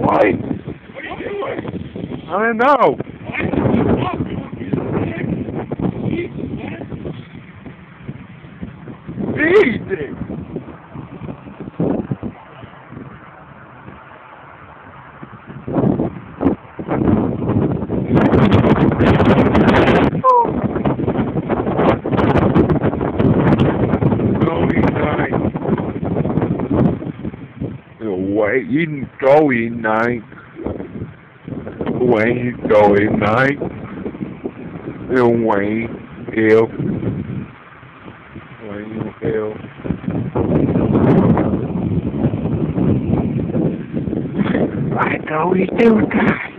What? What are you doing? I don't know. Easy. Waiting, going night. Waiting, going night. Wait, ill. Wait, ill. I know we do that.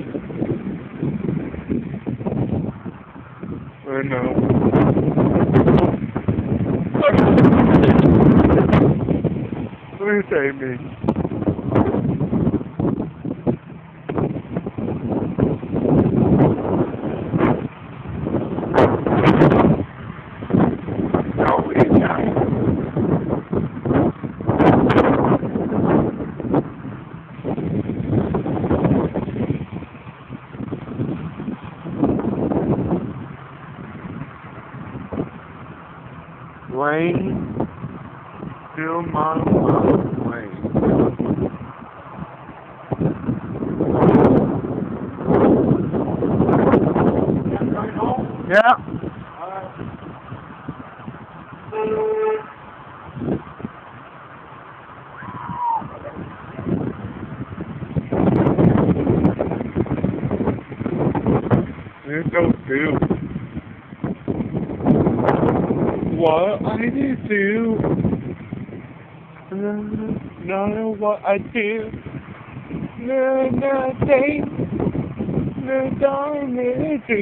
I know. What do you say, me? Wayne, still my Wayne. Yeah. There's no do. What I do, know what I do, nothing, nothing to do,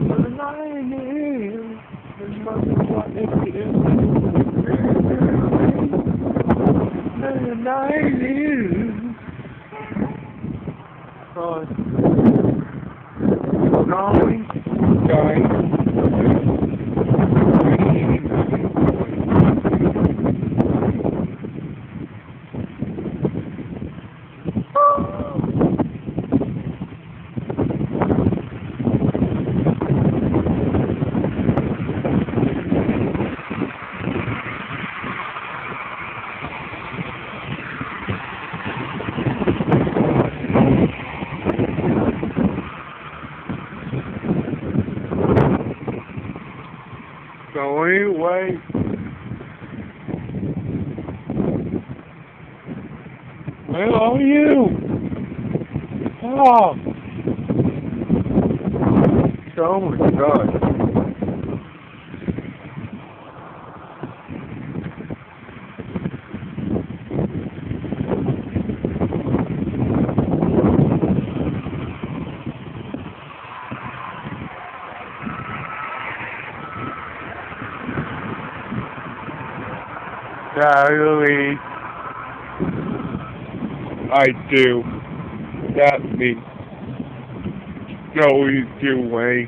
what I do, what I do, what I do. Going away. Where are you? Oh. Oh my God. Charlie, I do. That's me. Joey's doing.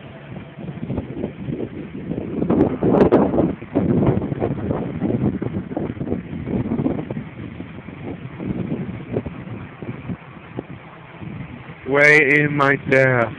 Way in my death.